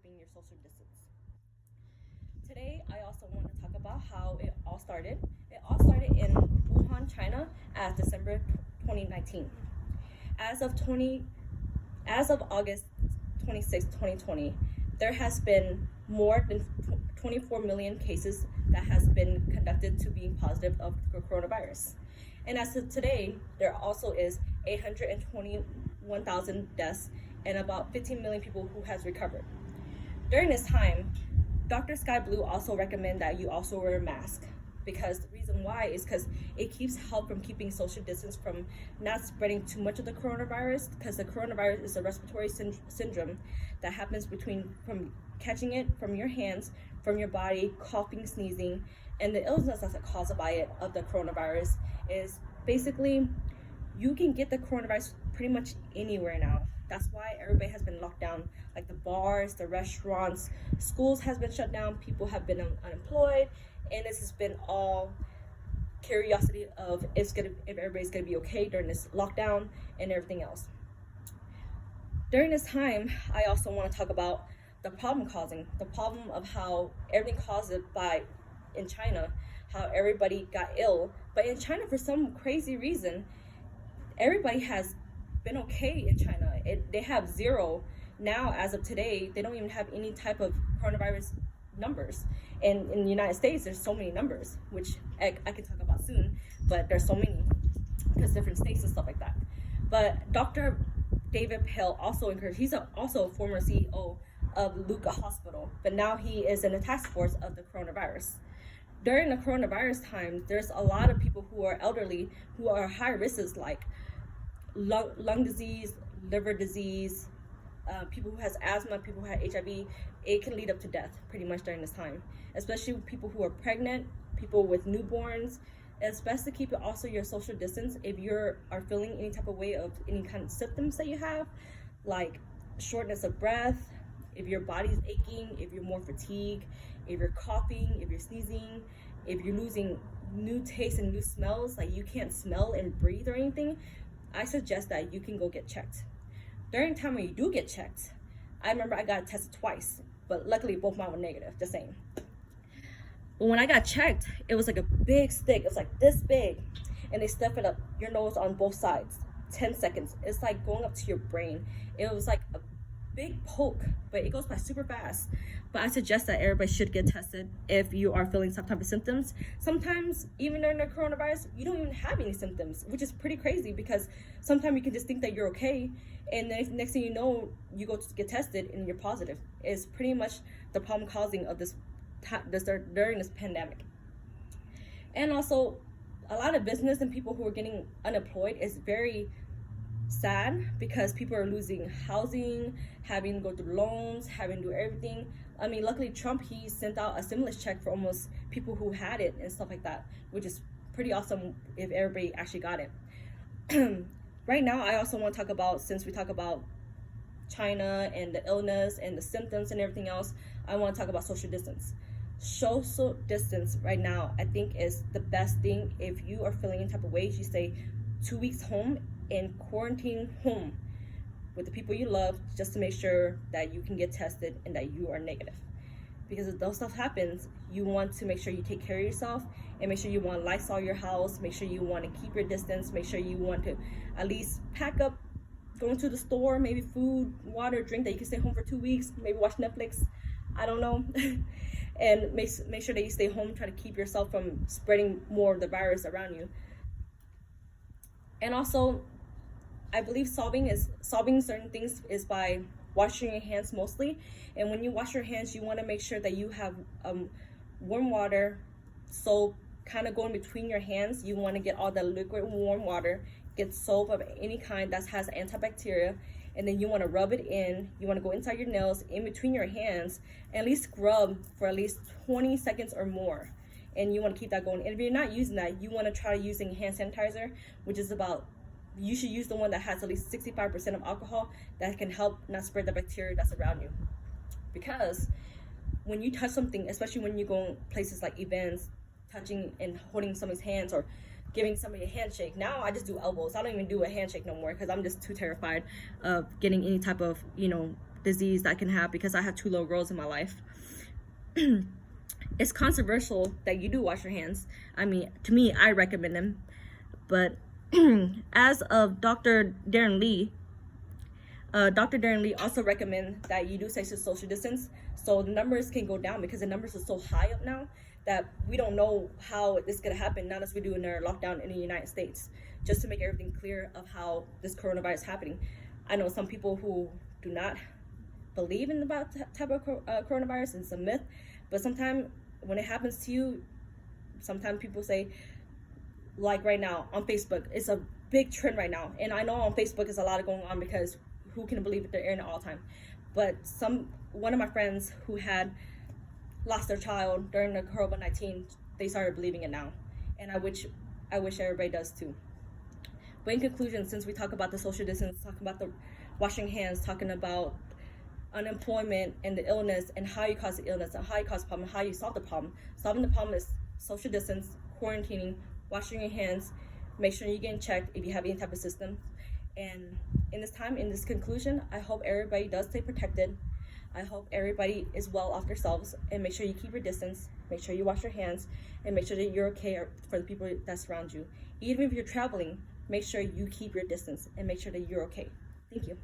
keeping your social distance. Today, I also want to talk about how it all started. It all started in Wuhan, China, at December 2019. As of 20, as of August 26, 2020, there has been more than 24 million cases that has been conducted to being positive of coronavirus. And as of today, there also is 821,000 deaths and about 15 million people who has recovered. During this time, Dr. Sky Blue also recommend that you also wear a mask, because the reason why is because it keeps help from keeping social distance from not spreading too much of the coronavirus, because the coronavirus is a respiratory syndrome that happens from catching it from your hands, from your body, coughing, sneezing, and the illness that's caused by it of the coronavirus is basically you can get the coronavirus pretty much anywhere now. That's why everybody has been locked down, like the bars, the restaurants, schools has been shut down, people have been unemployed, and this has been all curiosity of if everybody's gonna be okay during this lockdown and everything else. During this time, I also want to talk about the problem of how everything caused it by in China, how everybody got ill. But in China, for some crazy reason, everybody has been okay in China. They have zero now as of today. They don't even have any type of coronavirus numbers. And in the United States, there's so many numbers, which I can talk about soon, but there's so many because different states and stuff like that. But Dr. David Pale also encouraged, he's also a former CEO of Luca Hospital, but now he is in the task force of the coronavirus. During the coronavirus times, there's a lot of people who are elderly, who are high risks, like lung disease, liver disease, people who has asthma, people who have HIV. It can lead up to death pretty much during this time, especially people who are pregnant, people with newborns. It's best to keep it also your social distance if you are feeling any type of way of any kind of symptoms that you have, like shortness of breath, if your body's aching, if you're more fatigued, if you're coughing, if you're sneezing, if you're losing new tastes and new smells, like you can't smell and breathe or anything, I suggest that you can go get checked. During the time when you do get checked, I remember I got tested twice, but luckily both mine were negative, just saying. But when I got checked, it was like a big stick. It was like this big, and they stuff it up your nose on both sides. 10 seconds. It's like going up to your brain. It was like a big poke, but it goes by super fast. But I suggest that everybody should get tested if you are feeling some type of symptoms. Sometimes, even during the coronavirus, you don't even have any symptoms, which is pretty crazy because sometimes you can just think that you're okay, and then next thing you know, you go to get tested and you're positive. It's pretty much the problem causing of this during this pandemic. And also, a lot of business and people who are getting unemployed is very sad because people are losing housing, having to go through loans, having to do everything. I mean, luckily Trump, he sent out a stimulus check for almost people who had it and stuff like that, which is pretty awesome if everybody actually got it. Right now, I also want to talk about, since we talk about China and the illness and the symptoms and everything else, I want to talk about social distance. Social distance right now, I think, is the best thing. If you are feeling any type of ways, you stay 2 weeks home and quarantine home with the people you love, just to make sure that you can get tested and that you are negative. Because if those stuff happens, you want to make sure you take care of yourself and make sure you want Lysol your house, make sure you want to keep your distance, make sure you want to at least pack up, going to the store, maybe food, water, drink, that you can stay home for 2 weeks, maybe watch Netflix, I don't know. And make sure that you stay home, try to keep yourself from spreading more of the virus around you. And also, I believe solving certain things is by washing your hands mostly. And when you wash your hands, you want to make sure that you have warm water, soap, kind of going between your hands. You want to get all the liquid warm water, get soap of any kind that has antibacterial, and then you want to rub it in. You want to go inside your nails, in between your hands, and at least scrub for at least 20 seconds or more. And you want to keep that going. And if you're not using that, you want to try using hand sanitizer, which is you should use the one that has at least 65% of alcohol, that can help not spread the bacteria that's around you. Because when you touch something, especially when you go places like events, touching and holding someone's hands or giving somebody a handshake. Now I just do elbows. I don't even do a handshake no more because I'm just too terrified of getting any type of, disease that I can have because I have 2 little girls in my life. It's controversial that you do wash your hands. I mean, to me, I recommend them. But as of Dr. Darren Lee also recommends that you do social distance, so the numbers can go down, because the numbers are so high up now that we don't know how this is going to happen now as we do in our lockdown in the United States. Just to make everything clear of how this coronavirus is happening. I know some people who do not believe in about type of coronavirus, and it's a myth, but sometimes when it happens to you, sometimes people say, like right now on Facebook, it's a big trend right now, and I know on Facebook is a lot going on because who can believe it, they're airing it all the time. But one of my friends who had lost their child during the COVID-19, they started believing it now, and I wish everybody does too. But in conclusion, since we talk about the social distance, talking about the washing hands, talking about unemployment and the illness and how you cause the illness and how you cause the problem, how you solve the problem. Solving the problem is social distance, quarantining, washing your hands, make sure you're getting checked if you have any type of system. And in this conclusion, I hope everybody does stay protected. I hope everybody is well off themselves, and make sure you keep your distance, make sure you wash your hands, and make sure that you're okay for the people that surround you. Even if you're traveling, make sure you keep your distance and make sure that you're okay. Thank you.